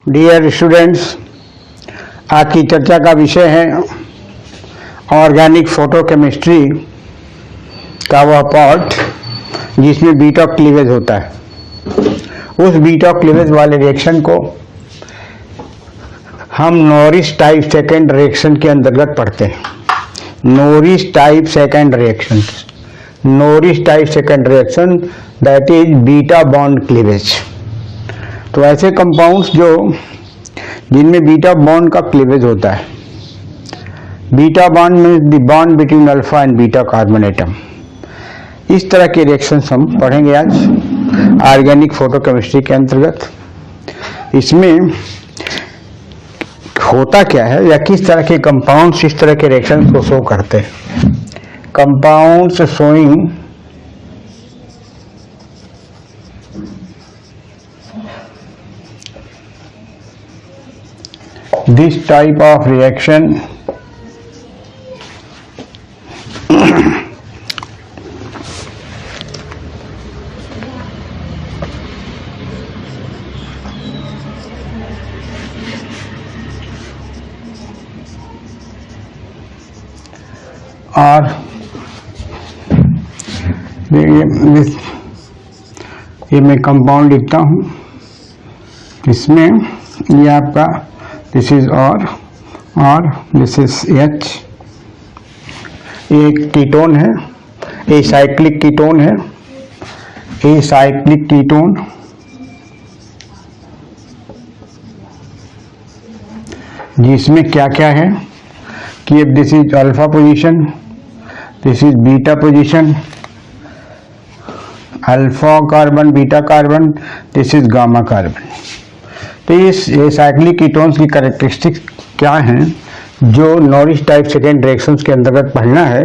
Dear students, आज की चर्चा का विषय है ऑर्गेनिक फोटोकेमिस्ट्री का वह पार्ट जिसमें बीटा क्लीवेज होता है। उस बीटा क्लीवेज वाले रिएक्शन को हम नॉरिस टाइप सेकेंड रिएक्शन के अंतर्गत पढ़ते हैं। Norris type second reaction, Norris type second reaction that is beta bond cleavage. तो ऐसे कंपाउंड्स जिनमें बीटा बॉन्ड का क्लीवेज होता है। Beta bond means the bond between alpha and beta carbon atom. इस तरह के रिएक्शंस हम पढ़ेंगे आज ऑर्गेनिक फोटोकेमिस्ट्री के अंतर्गत। इसमें होता क्या है या किस तरह के कंपाउंड्स इस तरह के रिएक्शंस को शो करते हैं। Compounds showing this type of reaction और ये मैं कंपाउंड लिखता हूँ। इसमें ये आपका दिस इज और दिस इज H। एक कीटोन है, ए साइक्लिक कीटोन है, ए साइक्लिक कीटोन। जिसमें क्या क्या है कि this is alpha position, this is beta position, alpha carbon beta carbon, this is gamma carbon. तो इस साइक्लिक कीटोन्स की कैरेक्टरिस्टिक्स क्या हैं जो नॉरिस टाइप सेकेंड रिएक्शंस के अंतर्गत पढ़ना है।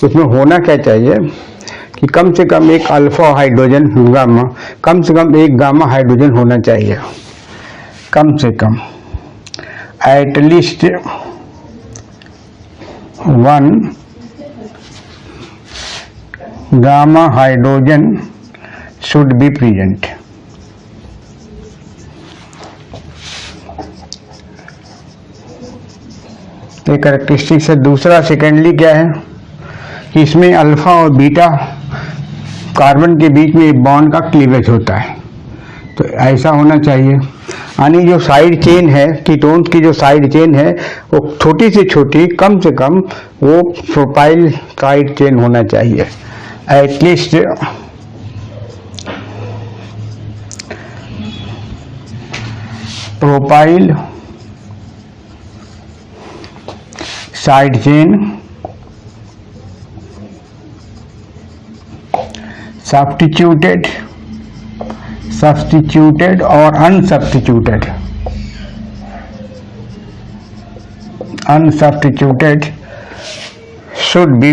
उसमें होना क्या चाहिए कि कम से कम एक अल्फा हाइड्रोजन गामा, कम से कम एक गामा हाइड्रोजन होना चाहिए। कम से कम at least one gamma hydrogen should be present. तो कैरेक्टरिस्टिक्स है। दूसरा सेकेंडली क्या है कि इसमें अल्फा और बीटा कार्बन के बीच में एक बॉन्ड का क्लीवेज होता है। तो ऐसा होना चाहिए। यानी जो साइड चेन है कीटोन्स की, जो साइड चेन है वो छोटी से छोटी, कम से कम वो प्रोपाइल साइड चेन होना चाहिए। At least propyl side chain substituted और अनसब्स्टिट्यूटेड should be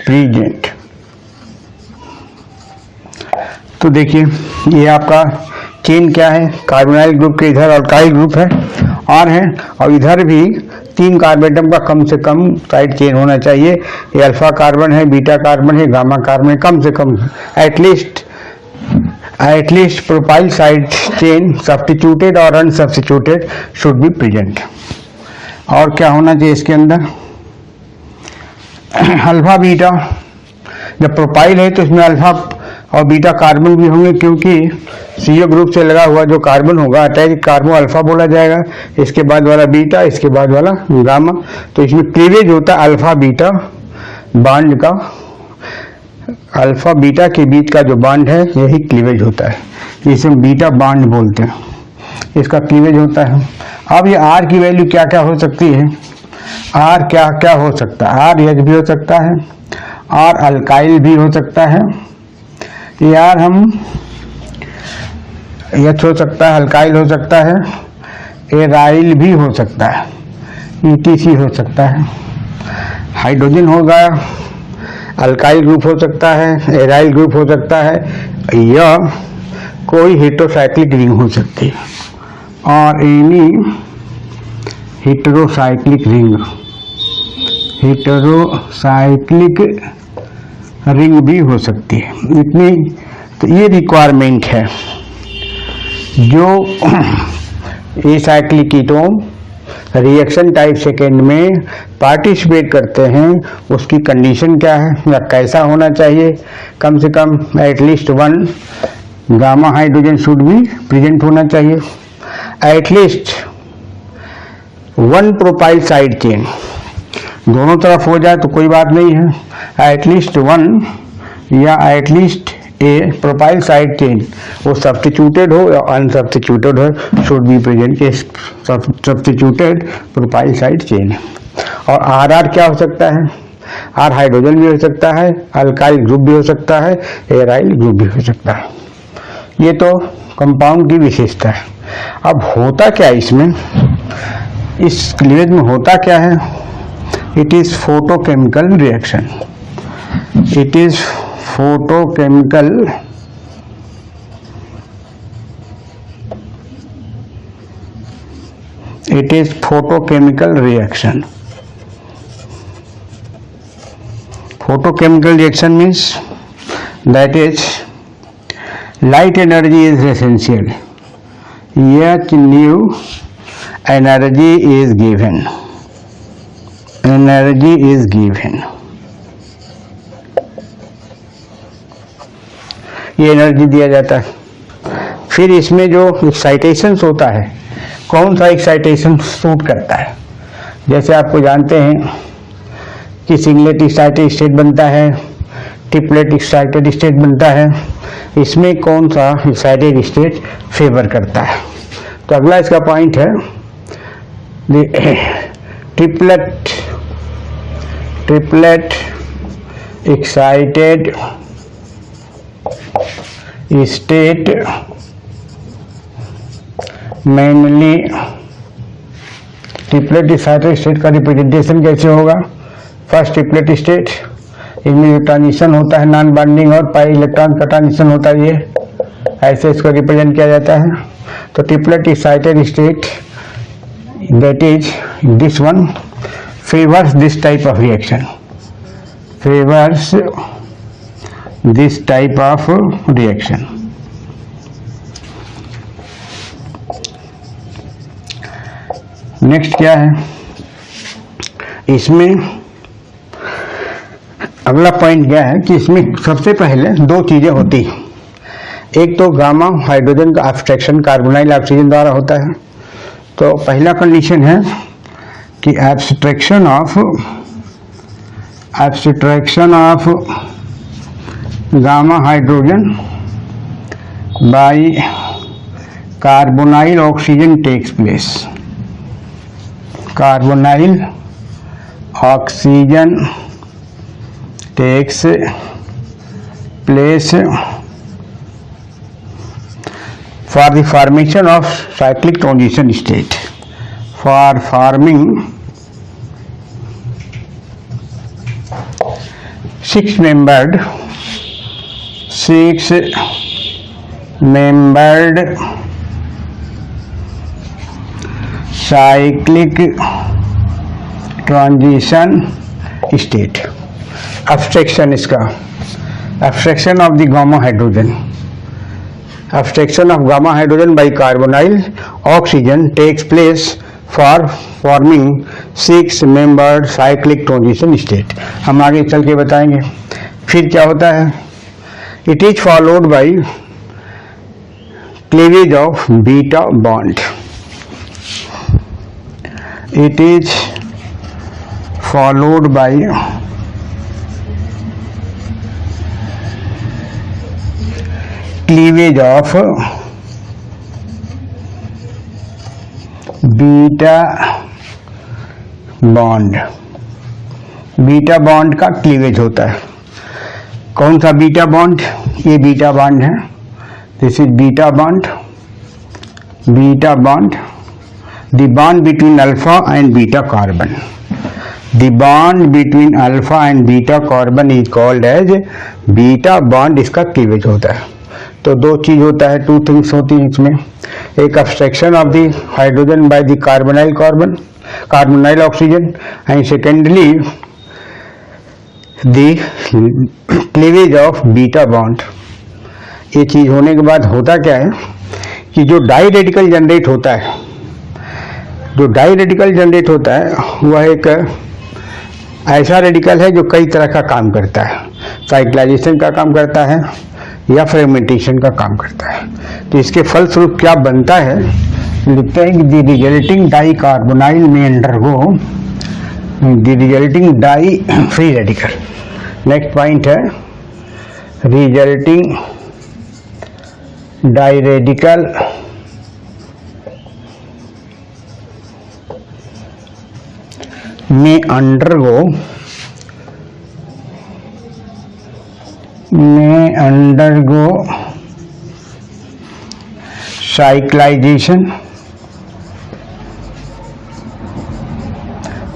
present। तो देखिए ये आपका चेन क्या है, कार्बोनाइल ग्रुप के इधर अल्काइल ग्रुप है और है, और इधर भी 3 कार्बन एटम का कम से कम साइड चेन होना चाहिए। ये अल्फा कार्बन है, बीटा कार्बन है, गामा कार्बन है। कम से कम at least propyl side chain substituted और अनसब्स्टिट्यूटेड शुड बी प्रेजेंट। और क्या होना चाहिए इसके अंदर, अल्फा बीटा। जब प्रोपाइल है तो इसमें अल्फा और बीटा कार्बन भी होंगे, क्योंकि CO ग्रुप से लगा हुआ जो कार्बन होगा अटैच कार्बो अल्फा बोला जाएगा, इसके बाद वाला बीटा, इसके बाद वाला गामा। तो इसमें क्लीवेज होता है अल्फा बीटा बॉन्ड का। अल्फा बीटा के बीच का जो बॉन्ड है यही क्लीवेज होता है, इसे हम बीटा बॉन्ड बोलते हैं। इसका क्लीवेज होता है। अब ये R की वैल्यू क्या क्या हो सकती है, R क्या क्या हो सकता है, R H भी हो सकता है, R अल्काइल भी हो सकता है, यार हम H हो सकता है, अल्काइल हो सकता है, एराइल भी हो सकता है, ETC हो सकता है, हाइड्रोजन होगा, अल्काइल ग्रुप हो सकता है, एराइल ग्रुप हो सकता है, या कोई हेटेरोसाइक्लिक रिंग हो सकती है और एनी हेटेरोसाइक्लिक रिंग भी हो सकती है। इतनी तो ये रिक्वायरमेंट है जो acyclic ketone reaction type second में पार्टिसिपेट करते हैं उसकी कंडीशन क्या है या कैसा होना चाहिए। कम से कम एटलीस्ट 1 गामा हाइड्रोजन शुड भी प्रेजेंट होना चाहिए, एटलीस्ट 1 प्रोपाइल साइड चेन, दोनों तरफ हो जाए तो कोई बात नहीं है, एटलीस्ट 1 या एटलीस्ट ए प्रोपाइल साइड चेन वो सब्स्टिट्यूटेड हो या अनसब्स्टिट्यूटेड हो should be present. Substituted propyl side chain. और आर क्या हो सकता है, आर हाइड्रोजन भी हो सकता है, अल्काइल ग्रुप भी हो सकता है, एराइल ग्रुप भी हो सकता है। ये तो कंपाउंड की विशेषता है। अब होता क्या है इसमें, इस क्लीवेज में होता क्या है, it is photochemical reaction, it is photochemical reaction. Photochemical reaction means that is light energy is essential, yet new energy is given, ये एनर्जी दिया जाता है। फिर इसमें जो एक्साइटेशन होता है, कौन सा एक्साइटेशन सूट करता है, जैसे आपको जानते हैं कि सिंगलेट एक्साइटेड स्टेट बनता है, ट्रिपलेट एक्साइटेड स्टेट बनता है, इसमें कौन सा एक्साइटेड स्टेट फेवर करता है। तो अगला इसका पॉइंट है triplet excited state mainly, triplet excited state का रिप्रेजेंटेशन कैसे होगा। फर्स्ट ट्रिपलेट स्टेट, इनमें जो ट्रांजिशन होता है नॉन बाइंडिंग और पाई इलेक्ट्रॉन का ट्रांजिशन होता है, ये ऐसे इसको रिप्रेजेंट किया जाता है। तो triplet excited state that is this one favours this type of reaction, favours this type of reaction. Next क्या है इसमें, अगला पॉइंट क्या है कि इसमें सबसे पहले 2 चीजें होती हैं। एक तो गामा हाइड्रोजन का एब्स्ट्रैक्शन कार्बोनाइल ऑक्सीजन द्वारा होता है। तो पहला कंडीशन है कि abstraction of gamma hydrogen by carbonyl oxygen takes place, carbonyl oxygen takes place for the formation of cyclic transition state, for forming 6-membered cyclic transition state. Abstraction इसका, abstraction of the gamma hydrogen, abstraction of gamma hydrogen by carbonyl oxygen takes place for forming 6-membered cyclic transition state. हम आगे चल के बताएंगे। फिर क्या होता है, it is followed by cleavage of beta bond, it is followed by cleavage of beta bond, beta bond का क्लीवेज होता है। कौन सा बीटा बॉन्ड, ये बीटा बॉन्ड है, this is beta bond, beta bond, the bond between alpha and beta carbon, the bond between alpha and beta carbon is called as beta bond, इसका cleavage होता है। तो 2 चीज होता है, 2 थिंग्स होती हैं इसमें, एक abstraction of the hydrogen by the carbonyl oxygen and secondly the cleavage of beta bond। ये चीज होने के बाद होता क्या है कि जो डाई रेडिकल जनरेट होता है, जो डाई रेडिकल जनरेट होता है वह एक ऐसा रेडिकल है जो कई तरह का काम करता है, साइक्लाइजेशन का काम करता है या फ्रेगमेंटेशन का काम करता है। तो इसके फलस्वरूप क्या बनता है, लिखते हैं कि द रिजल्टिंग डाई कार्बोनाइल में undergo the resulting di free radical. Next point है रिजल्टिंग डाई रेडिकल में undergo cyclization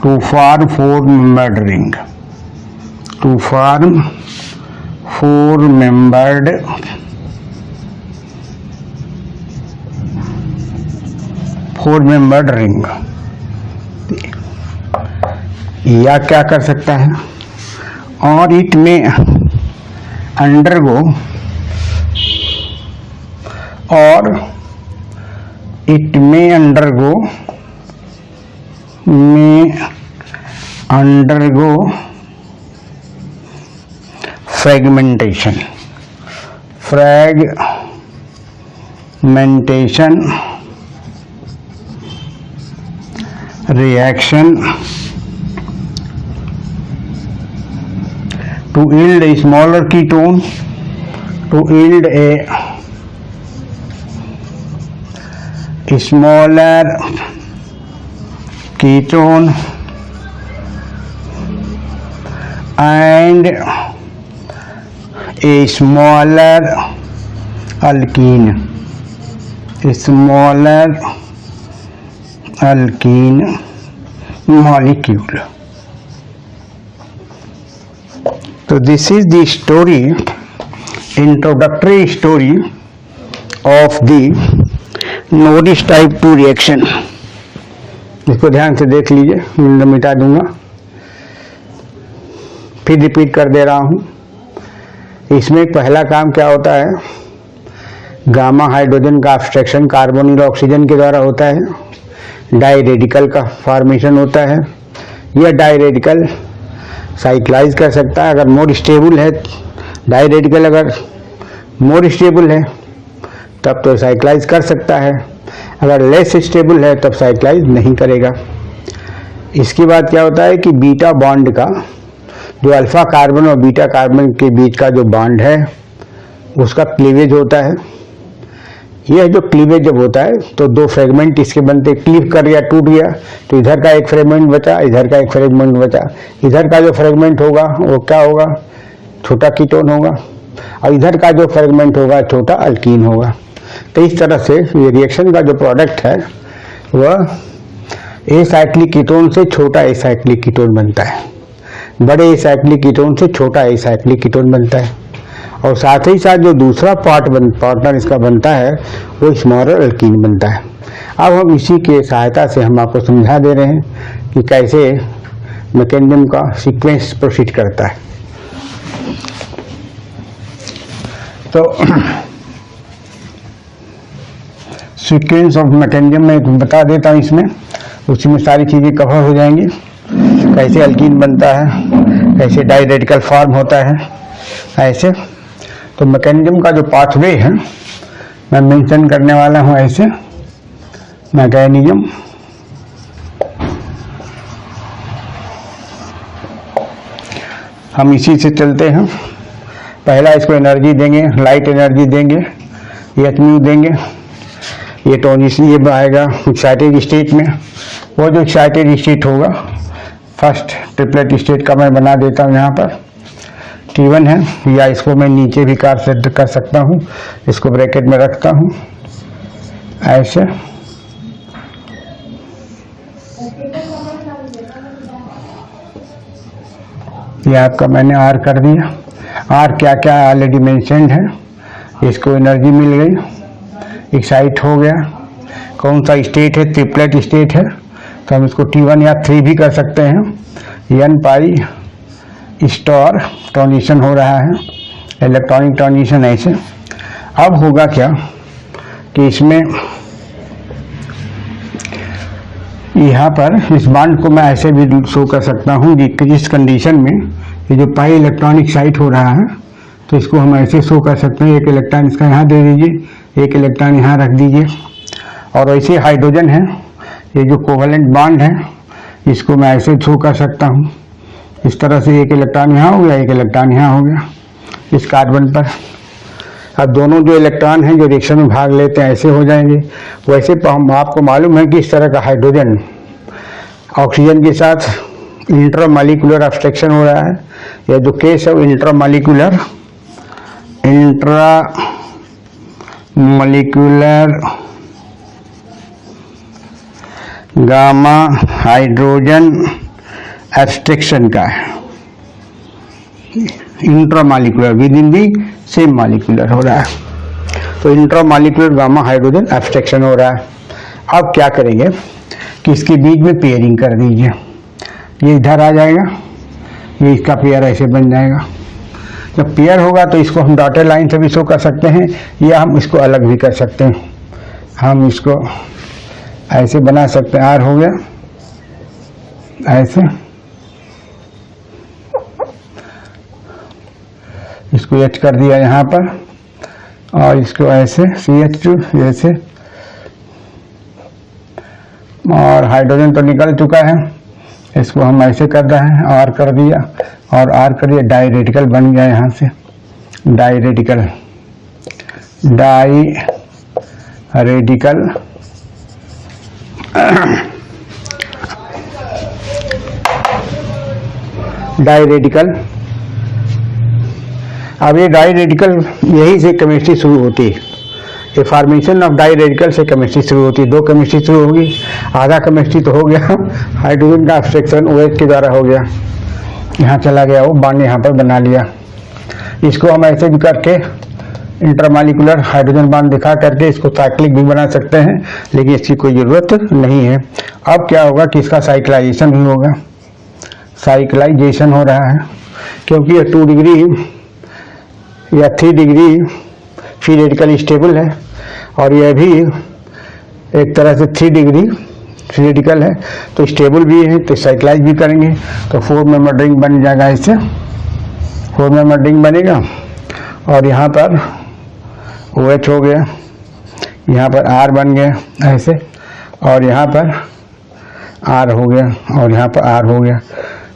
to form four membered ring, to form four membered ring. या क्या कर सकता है, और इट में अंडरगो, और इट में undergo fragmentation reaction to yield a smaller ketone, to yield a smaller ketone and a smaller alkene, molecule. So this is the story, introductory story of the Norris type 2 reaction. इसको ध्यान से देख लीजिए, मैं मिटा दूंगा, फिर रिपीट कर दे रहा हूँ। इसमें पहला काम क्या होता है, गामा हाइड्रोजन का अब्स्ट्रक्शन कार्बोनिल ऑक्सीजन के द्वारा होता है, डाई रेडिकल का फॉर्मेशन होता है। यह डाई रेडिकल साइक्लाइज कर सकता है अगर मोर स्टेबल है, डाई रेडिकल अगर मोर स्टेबल है तब तो साइक्लाइज कर सकता है, अगर लेस स्टेबल है तब साइक्लाइज नहीं करेगा। इसके बाद क्या होता है कि बीटा बॉन्ड का, जो अल्फा कार्बन और बीटा कार्बन के बीच का जो बॉन्ड है उसका क्लीवेज होता है। यह जो क्लीवेज जब होता है तो दो फ्रेगमेंट इसके बनते, क्लीव कर गया, टूट गया, तो इधर का एक फ्रेगमेंट बचा, इधर का एक फ्रेगमेंट बचा। इधर का जो फ्रेगमेंट होगा वो क्या होगा, छोटा कीटोन होगा, और इधर का जो फ्रेगमेंट होगा छोटा अल्कीन होगा। तो इस तरह से ये रिएक्शन का जो प्रोडक्ट है वह एसाइक्लिक कीटोन से छोटा एसाइक्लिक कीटोन बनता है, बड़े एसाइक्लिक कीटोन से छोटा एसाइक्लिक कीटोन बनता है, और साथ ही साथ जो दूसरा पार्टनर इसका बनता है वो स्मॉलर अल्कीन बनता है। अब हम इसी के सहायता से हम आपको समझा दे रहे हैं कि कैसे मैकेनिज्म का सीक्वेंस प्रोसीड करता है। तो सीक्वेंस ऑफ मैकेनिज्म में बता देता हूँ, इसमें उसी में सारी चीज़ें कवर हो जाएंगी, कैसे अल्कीन बनता है, कैसे डाई रेडिकल फॉर्म होता है, ऐसे। तो मैकेनिज्म का जो पाथवे है मैं मेंशन करने वाला हूँ, ऐसे मैकेनिज्म हम इसी से चलते हैं। पहला इसको एनर्जी देंगे, लाइट एनर्जी देंगे, एचम्यू देंगे, ये टोनिस ये आएगा एक्साइटेड स्टेट में। वो जो एक्साइटेड स्टेट होगा फर्स्ट ट्रिपलेट स्टेट का मैं बना देता हूँ, यहाँ पर T1 है, या इसको मैं नीचे भी कर सकता हूँ, इसको ब्रैकेट में रखता हूँ ऐसे। ये आपका मैंने R कर दिया। R क्या क्या ऑलरेडी मेंशन्ड है, इसको एनर्जी मिल गई, एक्साइट हो गया। कौन सा स्टेट है, ट्रिपलेट स्टेट है, तो हम इसको T1 या 3 भी कर सकते हैं। N पाई स्टार ट्रांजिशन हो रहा है, इलेक्ट्रॉनिक ट्रांजिशन ऐसे। अब होगा क्या कि इसमें यहाँ पर इस बॉन्ड को मैं ऐसे भी शो कर सकता हूँ कि इस कंडीशन में ये जो पाई इलेक्ट्रॉन एक्साइट हो रहा है तो इसको हम ऐसे शो कर सकते हैं। एक इलेक्ट्रॉन इसका यहाँ दे दीजिए, एक इलेक्ट्रॉन यहाँ रख दीजिए। और वैसे हाइड्रोजन है, ये जो कोवेलेंट बॉन्ड है इसको मैं ऐसे शो कर सकता हूँ। इस तरह से एक इलेक्ट्रॉन यहाँ हो गया, एक इलेक्ट्रॉन यहाँ हो गया इस कार्बन पर। अब दोनों जो इलेक्ट्रॉन हैं जो रिएक्शन में भाग लेते हैं ऐसे हो जाएंगे। वैसे हम आपको मालूम है कि इस तरह का हाइड्रोजन ऑक्सीजन के साथ इंट्रामॉलिक्यूलर अब्स्ट्रक्शन हो रहा है। यह जो केस है वो इंट्रामॉलिक्यूलर गामा हाइड्रोजन एब्स्ट्रक्शन का है। Intramolecular with in the same molecular हो रहा है, तो इंट्रामॉलिक्यूलर गामा हाइड्रोजन एब्स्ट्रक्शन हो रहा है। अब क्या करेंगे कि इसके बीच में पेयरिंग कर दीजिए। ये इधर आ जाएगा, ये इसका पेयर ऐसे बन जाएगा। जब पेयर होगा तो इसको हम डॉटेड लाइन से भी शो कर सकते हैं या हम इसको अलग भी कर सकते हैं। हम इसको ऐसे बना सकते हैं, आर हो गया ऐसे, इसको एच कर दिया यहाँ पर और इसको ऐसे CH2 ऐसे, और हाइड्रोजन तो निकल चुका है, इसको हम ऐसे कर रहे हैं, आर कर दिया और आर करिए, डाई रेडिकल बन गया यहाँ से, डाई रेडिकल डाई रेडिकल। अब ये डाई रेडिकल यही से केमिस्ट्री शुरू होती है। ये फॉर्मेशन ऑफ डाई रेडिकल से केमिस्ट्री शुरू होती है। दो केमिस्ट्री शुरू होगी, आधा केमिस्ट्री तो हो गया, हाइड्रोजन का एब्स्ट्रक्शन OH के द्वारा हो गया, यहाँ चला गया वो बॉन्ड यहाँ पर बना लिया। इसको हम ऐसे भी करके इंटरमॉलिक्यूलर हाइड्रोजन बॉन्ड दिखा करके इसको साइक्लिक भी बना सकते हैं, लेकिन इसकी कोई ज़रूरत नहीं है। अब क्या होगा कि इसका साइक्लाइजेशन भी होगा, साइक्लाइजेशन हो रहा है क्योंकि ये 2 डिग्री या 3 डिग्री फ्री रेडिकल स्टेबल है और यह भी एक तरह से 3 डिग्री फ्री रेडिकल है, तो स्टेबल भी है, तो साइक्लाइज भी करेंगे तो 4 मेंबर रिंग बन जाएगा। इससे 4 मेंबर रिंग बनेगा और यहाँ पर OH हो गया, यहाँ पर R बन गया ऐसे, और यहाँ पर R हो गया और यहाँ पर R हो गया।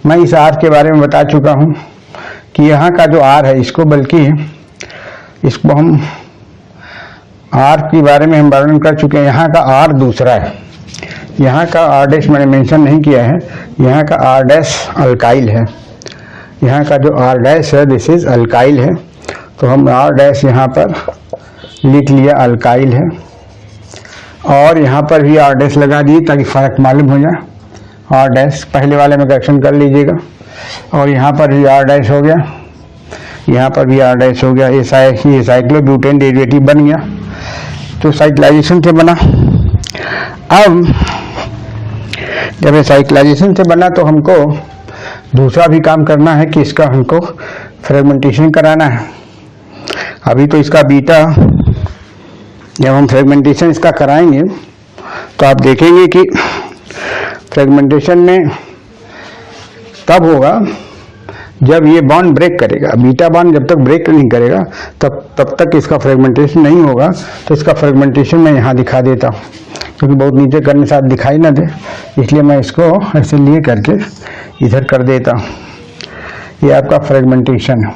मैं इस R के बारे में बता चुका हूँ कि यहाँ का जो R है इसको, बल्कि इसको हम R के बारे में हम वर्णन कर चुके हैं। यहाँ का R दूसरा है, यहाँ का R' मैंने मेंशन नहीं किया है, यहाँ का R' अल्काइल है। यहाँ का जो R' है दिस इज अल्काइल है, तो हम R' यहाँ पर लिख लिया अल्काइल है, और यहाँ पर भी R' लगा दिए ताकि फ़र्क मालूम हो जाए। R' पहले वाले में करेक्शन कर लीजिएगा, और यहाँ पर भी R' हो गया, यहाँ पर भी R' हो गया। ये साइक्लोब्यूटेन डेरिवेटिव बन गया, तो साइक्लाइजेशन से बना। अब जब ये साइक्लाइजेशन से बना तो हमको दूसरा भी काम करना है कि इसका हमको फ्रेगमेंटेशन कराना है। अभी तो इसका बीटा, जब हम फ्रेगमेंटेशन इसका कराएंगे तो आप देखेंगे कि फ्रेगमेंटेशन में तब होगा जब ये बॉन्ड ब्रेक करेगा। बीटा बॉन्ड जब तक ब्रेक नहीं करेगा तब तक इसका फ्रेगमेंटेशन नहीं होगा। तो इसका फ्रेगमेंटेशन मैं यहाँ दिखा देता हूँ, क्योंकि बहुत नीचे करने से दिखाई ना दे, इसलिए मैं इसको ऐसे लिए करके इधर कर देता हूँ। ये आपका फ्रेगमेंटेशन है।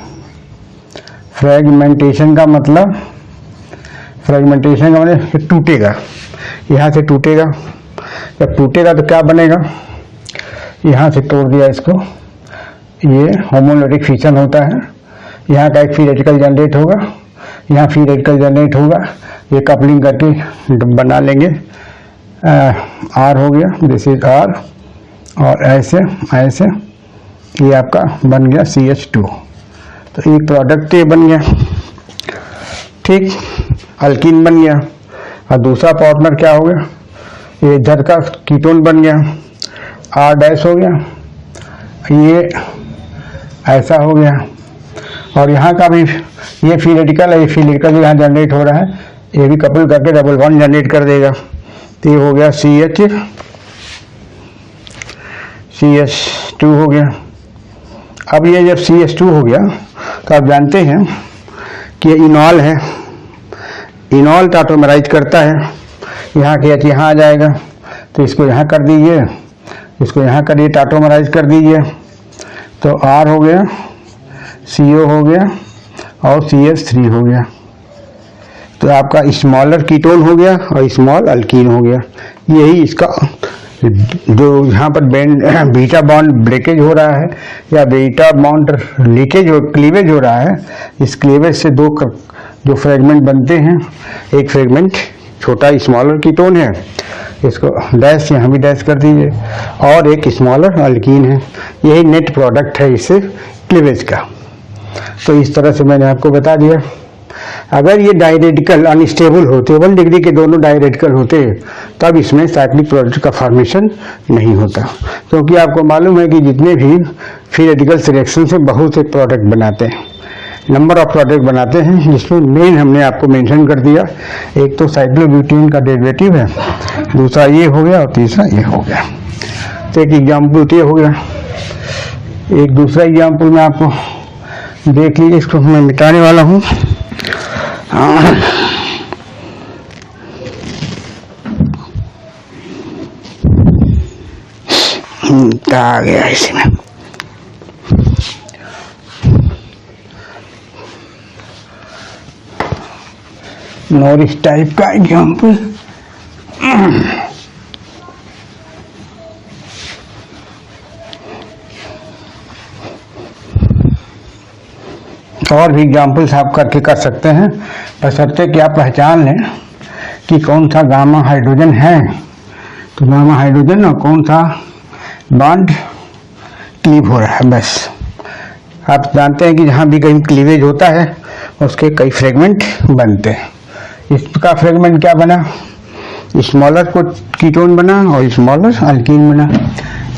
फ्रेगमेंटेशन का मतलब ये टूटेगा, यहाँ से टूटेगा। जब टूटेगा तो क्या बनेगा, यहाँ से तोड़ दिया इसको, ये होमोलैटिक फिशन होता है। यहाँ का एक फ्री रेडिकल जनरेट होगा, यहाँ फ्री रेडिकल जनरेट होगा, ये कपलिंग करके बना लेंगे। R हो गया, दिस इज R, और ऐसे ऐसे ये आपका बन गया CH2। तो एक प्रोडक्ट ये बन गया, ठीक, अल्कीन बन गया। और दूसरा पार्टनर क्या हो गया, ये इधर का कीटोन बन गया, R' हो गया, ये ऐसा हो गया। और यहाँ का भी ये फ्री रेडिकल है, ये फ्री रेडिकल यहाँ जनरेट हो रहा है, ये भी कपल करके डबल बॉन्ड जनरेट कर देगा। तो ये हो गया CH2 हो गया। अब ये जब CH2 हो गया तो आप जानते हैं कि इनॉल है, इनॉल टाटोमराइज करता है, यहाँ के H यहाँ आ जाएगा, तो इसको यहाँ कर दीजिए, इसको यहाँ करिए, टाटोमराइज कर दीजिए, तो R हो गया, CO हो गया और CH3 हो गया। तो आपका स्मॉलर कीटोन हो गया और स्मॉल अल्कीन हो गया। यही इसका जो यहाँ पर बीटा बॉन्ड ब्रेकेज हो रहा है या बीटा बॉन्ड लीकेज हो, क्लीवेज हो रहा है, इस क्लीवेज से दो जो फ्रेगमेंट बनते हैं, एक फ्रेगमेंट छोटा स्मॉलर कीटोन है, इसको डैश यहाँ भी डैश कर दीजिए, और एक स्मॉलर अल्कीन है। यही नेट प्रोडक्ट है इससे क्लीवेज का। तो इस तरह से मैंने आपको बता दिया। अगर ये डायरेडिकल अनस्टेबल होते, 1 डिग्री के दोनों डायरेडिकल होते, तब इसमें साइक्लिक प्रोडक्ट का फॉर्मेशन नहीं होता, क्योंकि आपको मालूम है कि जितने भी फ्री रेडिकल सिलेक्शन से बहुत से प्रोडक्ट बनाते हैं, नंबर ऑफ प्रोडक्ट बनाते हैं, जिसमें मेन हमने आपको मेंशन कर दिया। एक तो साइक्लोब्यूटेन का डेरिवेटिव है, दूसरा ये हो गया और तीसरा ये हो गया। तो एक एग्जाम्पल तो ये हो गया। एक दूसरा एग्जाम्पल मैं आपको देख लीजिए, इसको मैं मिटाने वाला हूँ। आ गया इसमें। नॉरिस टाइप का एग्जाम्पल। और भी एग्जाम्पल्स आप करके कर सकते हैं, बशर्ते कि आप पहचान लें कि कौन सा गामा हाइड्रोजन है। तो गामा हाइड्रोजन और कौन सा बॉन्ड क्लीव हो रहा है, बस आप जानते हैं कि जहाँ भी कहीं क्लीवेज होता है उसके कई फ्रेगमेंट बनते हैं। इसका फ्रेगमेंट क्या बना, स्मॉलर को कीटोन बना और स्मॉलर अल्कीन बना।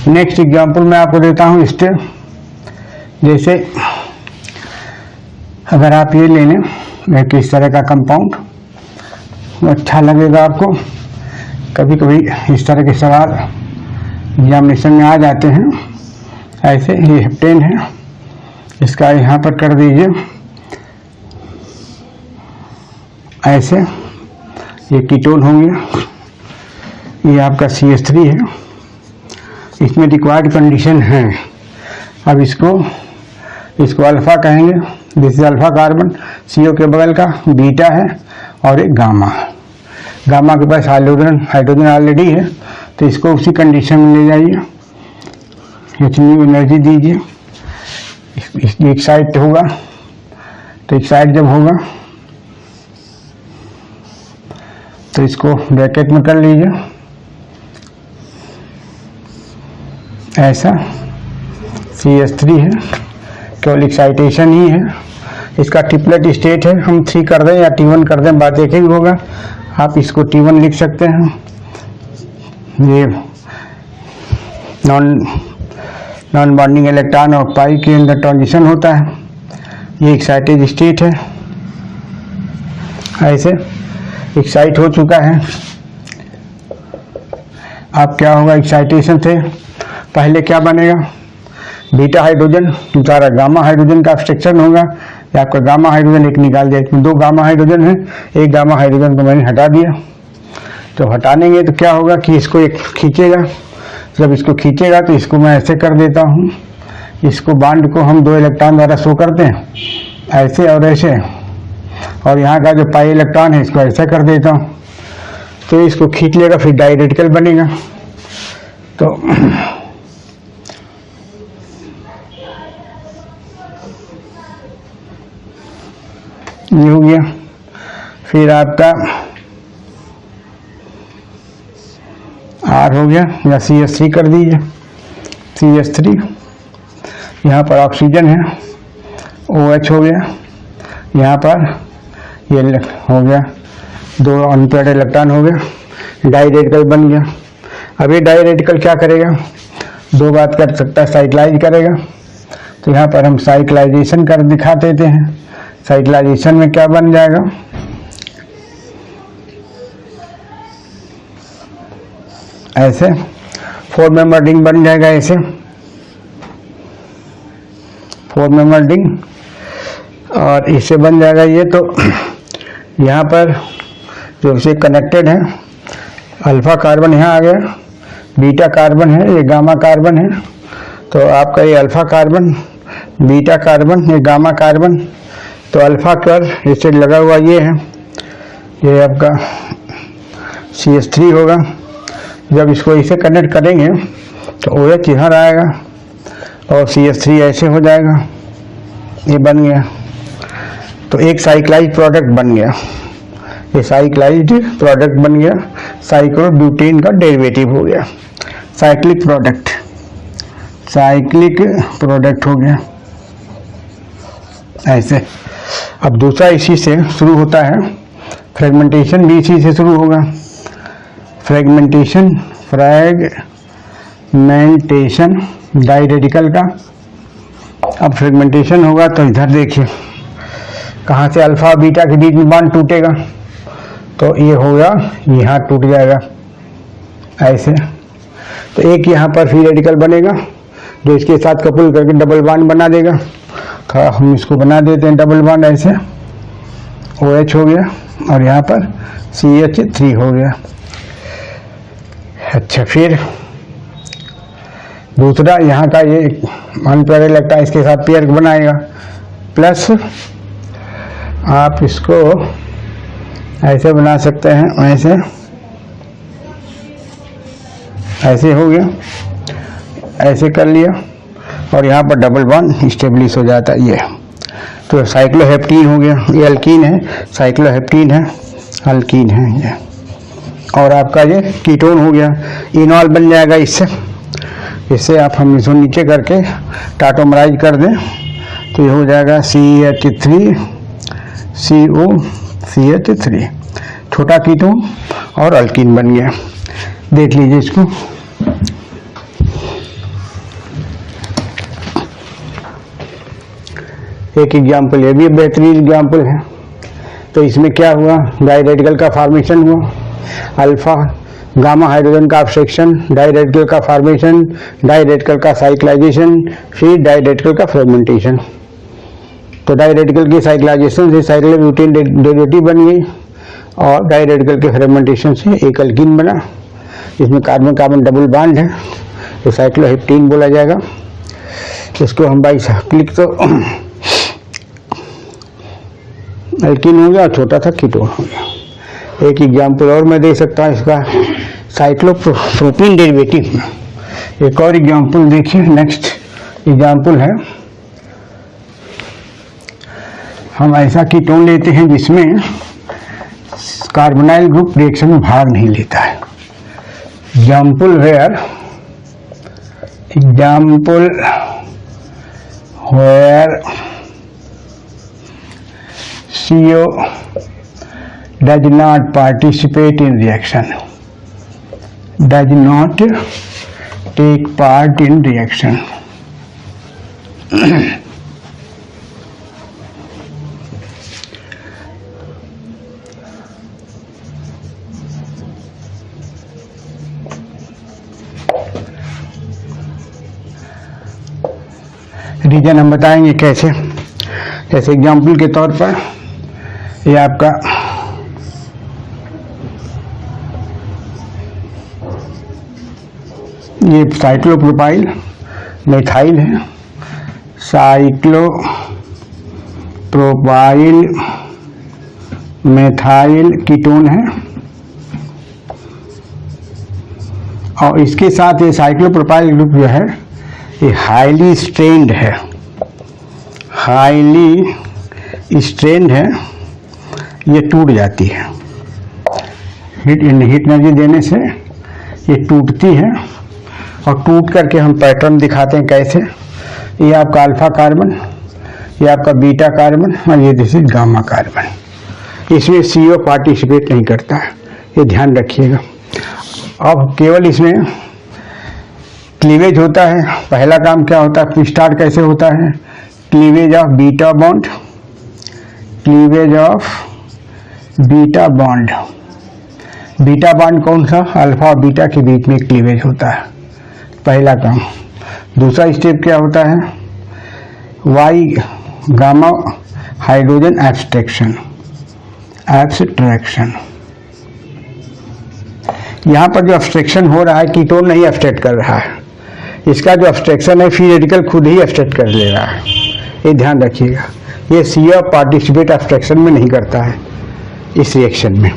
नेक्स्ट एग्जांपल मैं आपको देता हूँ इसके, जैसे अगर आप ये ले लें एक इस तरह का कंपाउंड, अच्छा लगेगा आपको। कभी कभी इस तरह के सवाल एग्जामिनेशन में आ जाते हैं। ऐसे ये हेप्टेन है, इसका यहाँ पर कर दीजिए ऐसे, ये कीटोन हो गया। ये आपका CH3 है, इसमें रिक्वायर्ड कंडीशन है। अब इसको अल्फा कहेंगे, this is alpha carbon, CO के बगल का बीटा है और एक गामा है। गामा के पास हाइड्रोजन ऑलरेडी है, तो इसको उसी कंडीशन में ले जाइए, इतनी एनर्जी दीजिए। एक साइड होगा, तो एक साइड जब होगा तो इसको ब्रैकेट में कर लीजिए ऐसा। CH3 है, केवल एक्साइटेशन ही है। इसका ट्रिपलेट स्टेट है, हम 3 कर दें या T1 कर दें, बात एक ही होगा। आप इसको T1 लिख सकते हैं। ये नॉन बॉन्डिंग इलेक्ट्रॉन और पाई के अंदर ट्रांजिशन होता है। ये एक्साइटेड स्टेट है, ऐसे एक्साइट हो चुका है। अब क्या होगा, एक्साइटेशन से पहले क्या बनेगा, बीटा हाइड्रोजन, दूसरा गामा हाइड्रोजन का स्ट्रक्चर होगा। या आपका गामा हाइड्रोजन एक निकाल दिया, इसमें 2 गामा हाइड्रोजन है, एक गामा हाइड्रोजन को मैंने हटा दिया। तो हटानेंगे तो क्या होगा कि इसको एक खींचेगा, जब इसको खींचेगा तो इसको मैं ऐसे कर देता हूँ। इसको बॉन्ड को हम 2 इलेक्ट्रॉन द्वारा शो करते हैं, ऐसे और ऐसे, और यहाँ का जो पाई इलेक्ट्रॉन है इसको ऐसा कर देता हूँ। तो इसको खींच लेगा, फिर डायरेक्टिकल बनेगा। तो ये हो गया। फिर आपका R हो गया, या CH3 कर दीजिए, CH3। यहाँ पर ऑक्सीजन है, OH हो गया। यहाँ पर ये हो गया, 2 अनपेयर्ड इलेक्ट्रॉन हो गया, डायरेडिकल बन गया। अब ये डायरेडिकल क्या करेगा, 2 बात कर सकता है, साइक्लाइज करेगा। तो यहाँ पर हम साइक्लाइजेशन कर दिखा देते हैं। साइक्लाइजेशन में क्या बन जाएगा, ऐसे 4 मेंबर रिंग बन जाएगा, ऐसे 4 मेंबर रिंग, और इससे बन जाएगा ये। तो यहाँ पर जो इसे कनेक्टेड है, अल्फा कार्बन यहाँ आ गया, बीटा कार्बन है, ये गामा कार्बन है। तो आपका ये अल्फा कार्बन, बीटा कार्बन, ये गामा कार्बन। तो अल्फा कर इससे लगा हुआ ये है, ये आपका CH3 होगा। जब इसको इसे कनेक्ट करेंगे तो OH इधर आएगा और CH3 ऐसे हो जाएगा, ये बन गया। तो एक साइक्लाइज प्रोडक्ट बन गया, ये साइक्लाइज्ड प्रोडक्ट बन गया, साइक्लोब्यूटेन का डेरिवेटिव हो गया, साइक्लिक प्रोडक्ट, साइक्लिक प्रोडक्ट हो गया ऐसे। अब दूसरा इसी से शुरू होता है, फ्रेगमेंटेशन भी इसी से शुरू होगा, फ्रेगमेंटेशन, फ्रेगमेंटेशन डाई रेडिकल का। अब फ्रेगमेंटेशन होगा तो इधर देखिए कहाँ से अल्फा बीटा के बीच में बॉन्ड टूटेगा, तो ये होगा, यहाँ टूट जाएगा ऐसे। तो एक यहाँ पर फ्री रेडिकल बनेगा जो इसके साथ कपल करके डबल बॉन्ड बना देगा। तो हम इसको बना देते हैं डबल बॉन्ड ऐसे, OH हो गया और यहाँ पर CH3 हो गया। अच्छा, फिर दूसरा यहाँ का ये अनपेयर लगता है, इसके साथ पेयर बनाएगा, प्लस आप इसको ऐसे बना सकते हैं, ऐसे ऐसे हो गया, ऐसे कर लिया और यहाँ पर डबल बॉन्ड स्टेब्लिश हो जाता है ये। तो साइक्लोहेप्टीन हो गया, ये अल्कीन है, साइक्लोहेप्टीन है, अल्कीन है ये। और आपका ये कीटोन हो गया, इनॉल बन जाएगा इससे। इससे आप हम इसको नीचे करके टाटोमराइज कर दें तो ये हो जाएगा CH3 CO CH3, छोटा कीटोन और अल्कीन बन गया। देख लीजिए इसको, एक एग्जाम्पल, ये भी बेहतरीन एग्जाम्पल है। तो इसमें क्या हुआ, डाई रेडिकल का फॉर्मेशन हुआ, अल्फा गामा हाइड्रोजन का अब्स्ट्रक्शन, डाई रेडिकल का फॉर्मेशन, डाई रेडिकल का साइक्लाइजेशन, फिर डाई रेडिकल का फ्रेगमेंटेशन। तो डाई रेडिकल की साइक्लाइजेशन से साइक्लोब्यूटेन डेरिवेटिव बन गई और डाई रेडिकल के फ्रेगमेंटेशन से एक अल्कीन बना। इसमें कार्बन कार्बन डबल बॉन्ड है, तो साइक्लोहेप्टीन बोला जाएगा। इसको हम बाइसाइक्लिक तो अल्कीन हो गया, छोटा था कीटोन हो गया। एक एग्जाम्पल और मैं दे सकता हूँ इसका, साइक्लोप्रोपीन डेरिवेटिव। एक और एग्जाम्पल देखिए, नेक्स्ट एग्जाम्पल है, हम ऐसा कीटोन लेते हैं जिसमें कार्बोनाइल ग्रुप रिएक्शन में भाग नहीं लेता है। Example where CO does not participate in reaction, does not take part in reaction. Reason हम बताएंगे कैसे। जैसे एग्जाम्पल के तौर पर ये आपका ये साइक्लोप्रोपाइल मेथाइल है, साइक्लोप्रोपाइल मेथाइल कीटोन है। और इसके साथ ये साइक्लोप्रोपाइल ग्रुप जो है ये हाईली स्ट्रेन्ड है, हाईली स्ट्रेन्ड है, ये टूट जाती है। हीट एनर्जी देने से ये टूटती है और टूट करके हम पैटर्न दिखाते हैं कैसे। ये आपका अल्फा कार्बन, ये आपका बीटा कार्बन और ये दिस इज गामा कार्बन। इसमें CO पार्टिसिपेट नहीं करता है, ये ध्यान रखिएगा। अब केवल इसमें क्लीवेज होता है। पहला काम क्या होता है, स्टार्ट कैसे होता है, cleavage of beta bond, cleavage of beta bond. Beta bond कौन सा, अल्फा और बीटा के बीच में क्लीवेज होता है, पहला काम। दूसरा स्टेप क्या होता है, वाई गामा हाइड्रोजन एब्स्ट्रैक्शन। यहाँ पर जो एब्स्ट्रैक्शन हो रहा है, कीटोन नहीं एब्स्ट्रैक्ट कर रहा है, इसका जो एब्स्ट्रैक्शन है फ्री रेडिकल खुद ही एब्स्ट्रैक्ट कर ले रहा है, ये ध्यान रखिएगा। ये CO पार्टिसिपेट एब्स्ट्रैक्शन में नहीं करता है। इस रिएक्शन में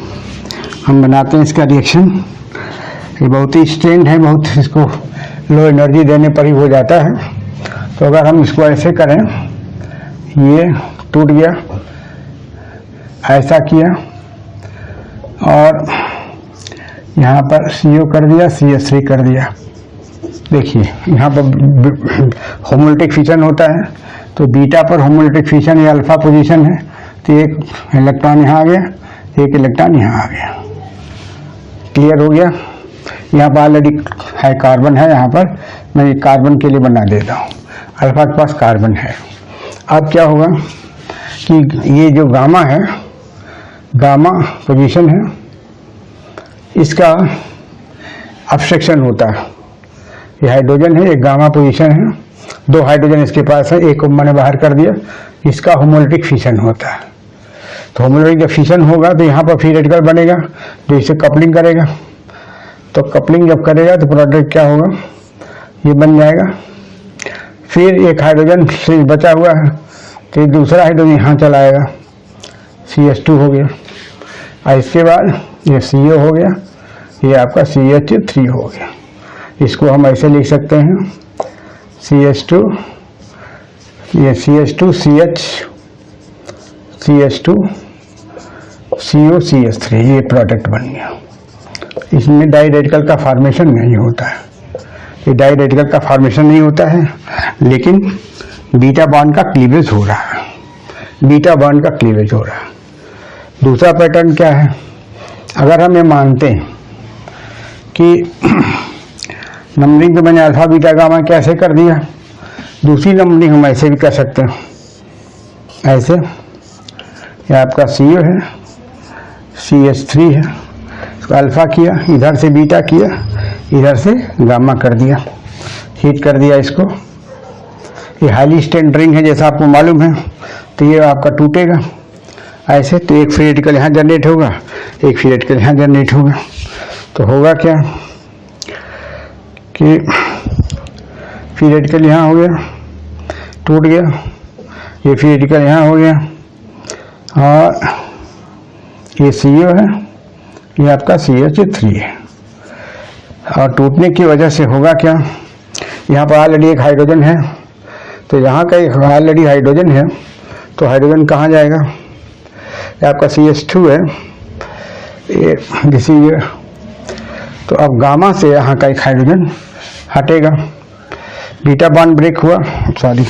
हम बनाते हैं इसका रिएक्शन, ये बहुत ही स्ट्रेंड है, बहुत इसको लो एनर्जी देने पर ही हो जाता है। तो अगर हम इसको ऐसे करें, ये टूट गया, ऐसा किया और यहाँ पर CO कर दिया, CH3 कर दिया। देखिए यहाँ पर होमोलिटिक फिशन होता है, तो बीटा पर होमोलिटिक फिशन ये अल्फा पोजीशन है, तो एक इलेक्ट्रॉन यहाँ आ गया, एक इलेक्ट्रॉन यहाँ आ गया। क्लियर हो गया। यहाँ पर ऑलरेडी है कार्बन है, यहाँ पर मैं ये कार्बन के लिए बना देता हूँ, अल्फा के पास कार्बन है। अब क्या होगा कि ये जो गामा है, गामा पोजीशन है, इसका एब्स्ट्रैक्शन होता है। ये हाइड्रोजन है, एक गामा पोजीशन है, दो हाइड्रोजन इसके पास है, एक को मैंने बाहर कर दिया, इसका होमोलिटिक फिशन होता है। तो होमोलिटिक जब फिशन होगा तो यहाँ पर फ्री रेडिकल बनेगा जो इसे कपलिंग करेगा। तो कपलिंग जब करेगा तो प्रोडक्ट क्या होगा, ये बन जाएगा। फिर एक हाइड्रोजन से बचा हुआ है, तो दूसरा हाइड्रोजन यहाँ चलाएगा, CH2 हो गया, और इसके बाद ये CO हो गया, ये आपका CH3 हो गया। इसको हम ऐसे लिख सकते हैं, CH2, ये CH2 CH2 CO CH3, ये प्रोडक्ट बन गया। इसमें डाई रेडिकल का फॉर्मेशन नहीं होता है, ये डाई रेडिकल का फॉर्मेशन नहीं होता है, लेकिन बीटा बॉन्ड का क्लीवेज हो रहा है, बीटा बॉन्ड का क्लीवेज हो रहा है। दूसरा पैटर्न क्या है, अगर हम ये मानते हैं कि नंबरिंग तो मैंने अल्फा बीटा गामा कैसे कर दिया, दूसरी नंबरिंग हम ऐसे भी कर सकते हैं, ऐसे ये आपका CO है, CH3 है, इसको अल्फा किया, इधर से बीटा किया, इधर से गामा कर दिया, हीट कर दिया इसको। ये हाईली स्ट्रेंड रिंग है जैसा आपको मालूम है, तो ये आपका टूटेगा ऐसे, तो एक फ्री रेडिकल यहाँ जनरेट होगा, एक फ्री रेडिकल यहाँ जनरेट होगा। तो होगा क्या कि फ्री रेडिकल यहाँ हो गया, टूट गया, ये फ्री रेडिकल यहाँ हो गया, और ये CO है, ये आपका CH3 है। और टूटने की वजह से होगा क्या, यहाँ पर ऑलरेडी एक हाइड्रोजन है, तो यहाँ का एक ऑलरेडी हाइड्रोजन है, तो हाइड्रोजन कहाँ जाएगा, ये आपका CH2 है, ये तो अब गामा से यहाँ का एक हाइड्रोजन हटेगा, बीटा बॉन्ड ब्रेक हुआ, सॉरी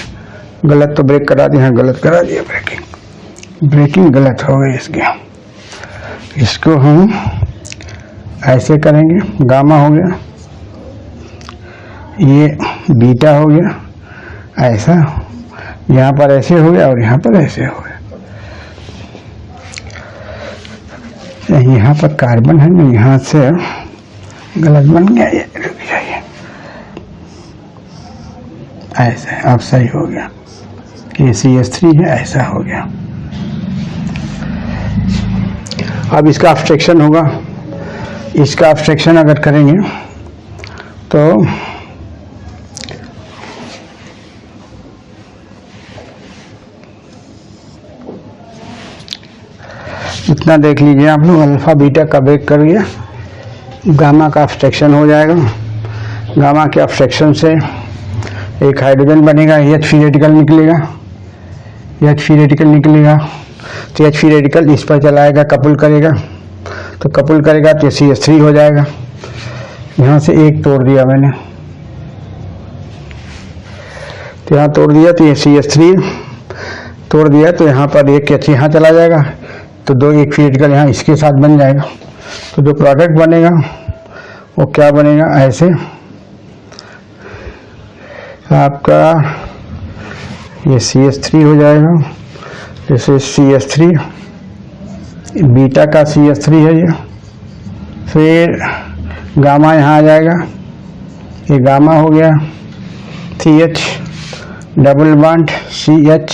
गलत तो ब्रेक करा दिया, गलत करा दिया, ब्रेकिंग गलत हो गई इसकी। इसको हम ऐसे करेंगे, गामा हो गया, ये बीटा हो गया, ऐसा यहाँ पर ऐसे हो गया और यहाँ पर ऐसे हो गया। यहाँ पर कार्बन है ना, यहाँ से गलत बन गया, ये रुक जाइए, ऐसे अब सही हो गया, ये CH3 है, ऐसा हो गया। अब इसका एब्स्ट्रैक्शन होगा, इसका एब्स्ट्रैक्शन अगर करेंगे तो इतना देख लीजिए आप लोग, अल्फा बीटा का ब्रेक कर लिया, गामा का एब्स्ट्रैक्शन हो जाएगा। गामा के एब्स्ट्रैक्शन से एक हाइड्रोजन बनेगा, H फ्री रेडिकल निकलेगा, H फ्री रेडिकल निकलेगा, तो H फ्री रेडिकल इस पर चलाएगा, कपल करेगा, तो कपल करेगा तो CH3 हो जाएगा। यहाँ से एक तोड़ दिया मैंने, तो यहाँ तोड़ दिया, तो ये CH3 तोड़ दिया, तो यहाँ पर एक H यहाँ चला जाएगा, तो दो एक फ्री रेडिकल यहाँ इसके साथ बन जाएगा। तो जो प्रोडक्ट बनेगा वो क्या बनेगा, ऐसे आपका ये CH3 हो जाएगा, जैसे CH3 बीटा का CH3 है, ये फिर गामा यहाँ आ जाएगा, ये गामा हो गया, CH डबल बॉन्ड CH,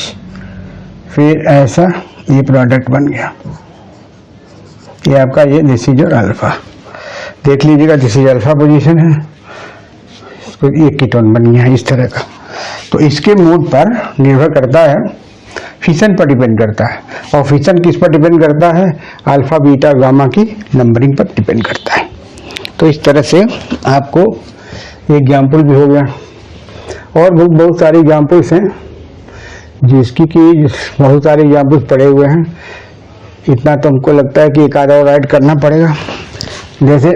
फिर ऐसा ये प्रोडक्ट बन गया, ये आपका ये दिस इज योर अल्फा। देख लीजिएगा दिस इज अल्फा पोजीशन है, इसको एक कीटोन बन गया इस तरह का। तो इसके मूड पर निर्भर करता है, फिशन पर डिपेंड करता है, और फिशन किस पर डिपेंड करता है, अल्फा बीटा गामा की नंबरिंग पर डिपेंड करता है। तो इस तरह से आपको एग्जाम्पल भी हो गया, और बहुत सारे एग्जाम्पल्स हैं जिसकी कि बहुत सारे एग्जाम्पल्स पड़े हुए हैं। इतना तो हमको लगता है कि एक आधा और ऐड करना पड़ेगा। जैसे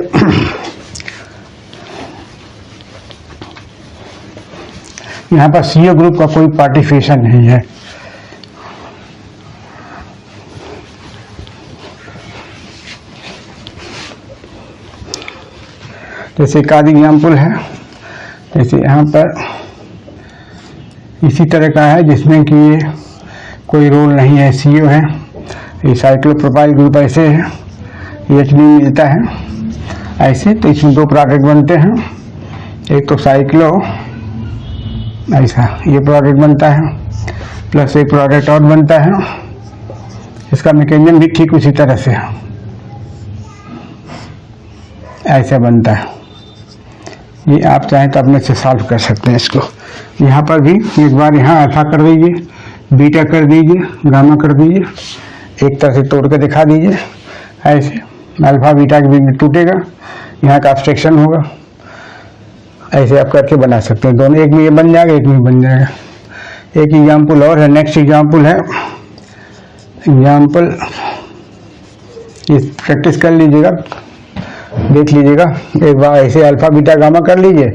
यहाँ पर CO ग्रुप का कोई पार्टिसिपेशन नहीं है, जैसे एक आध एग्जाम्पल है, जैसे यहाँ पर इसी तरह का है जिसमें कि ये कोई रोल नहीं है, CO है, ये साइक्लोप्रोपाइल ग्रुप ऐसे है, H मिलता है ऐसे। तो इसमें दो प्रोडक्ट बनते हैं, एक तो साइक्लो ऐसा ये प्रोडक्ट बनता है, प्लस एक प्रोडक्ट और बनता है, इसका मैकेनिज्म भी ठीक उसी तरह से ऐसे बनता है। ये आप चाहें तो अपने से सॉल्व कर सकते हैं इसको। यहाँ पर भी एक बार यहाँ अल्फा कर दीजिए, बीटा कर दीजिए, गामा कर दीजिए, एक तरह से तोड़ के दिखा दीजिए ऐसे, अल्फा बीटा के बीच में टूटेगा, यहाँ का एब्स्ट्रैक्शन होगा, ऐसे आप करके बना सकते हैं दोनों, एक में ये बन जाएगा, एक में बन जाएगा। एक एग्जाम्पल और है, नेक्स्ट एग्जाम्पल है, एग्जाम्पल ये प्रैक्टिस कर लीजिएगा, देख लीजिएगा एक बार ऐसे अल्फा बीटा गामा कर लीजिए,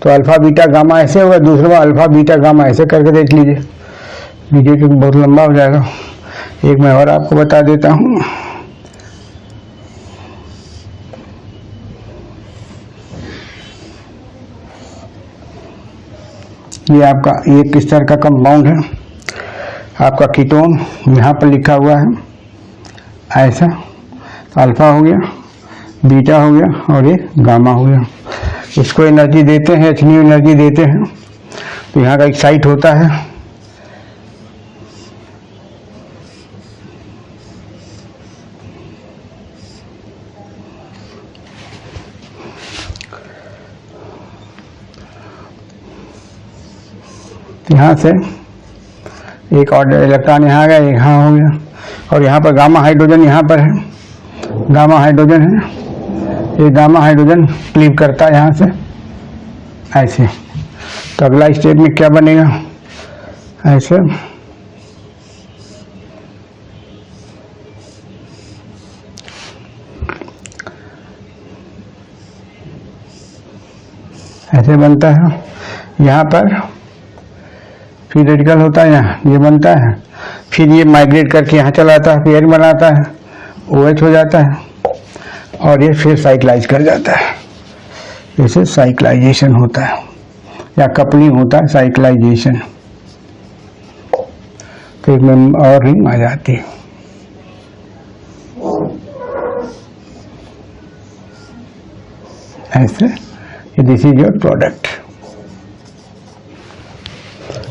तो अल्फा बीटा गामा ऐसे होगा, दूसरे बार अल्फा बीटा गामा ऐसे करके देख लीजिए, वीडियो क्योंकि बहुत लंबा हो जाएगा। एक मैं और आपको बता देता हूँ, ये आपका ये किस तरह का कंपाउंड है, आपका कीटोन यहाँ पर लिखा हुआ है ऐसा, अल्फा हो गया, बीटा हो गया और ये गामा हो गया। इसको एनर्जी देते हैं, H एनर्जी देते हैं, तो यहाँ का एक साइट होता है, यहाँ से एक और इलेक्ट्रॉन यहाँ आ गया, यहाँ हो गया, और यहाँ पर गामा हाइड्रोजन यहाँ पर है, गामा हाइड्रोजन है, ये गामा हाइड्रोजन क्लीव करता है यहाँ से ऐसे। तो अगला स्टेप में क्या बनेगा, ऐसे ऐसे बनता है, यहाँ पर फिर रेडिकल होता है, यहाँ ये बनता है, फिर ये माइग्रेट करके यहाँ चला आता है, पेयर बनाता है, OH हो जाता है, और ये फिर साइक्लाइज कर जाता है, जैसे साइक्लाइजेशन होता है या कपलिंग होता है, साइक्लाइजेशन। तो एक में और रिंग आ जाती है ऐसे। दिस इज योर प्रोडक्ट,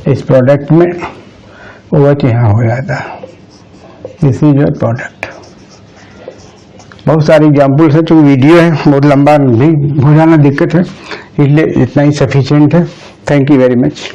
इस प्रोडक्ट में OH यहाँ हो जाता है, दिस इज योर प्रोडक्ट। बहुत सारे एग्जाम्पल्स है, चूँकि वीडियो है बहुत लंबा भी हो जाना दिक्कत है, इसलिए इतना ही सफिशिएंट है। Thank you very much.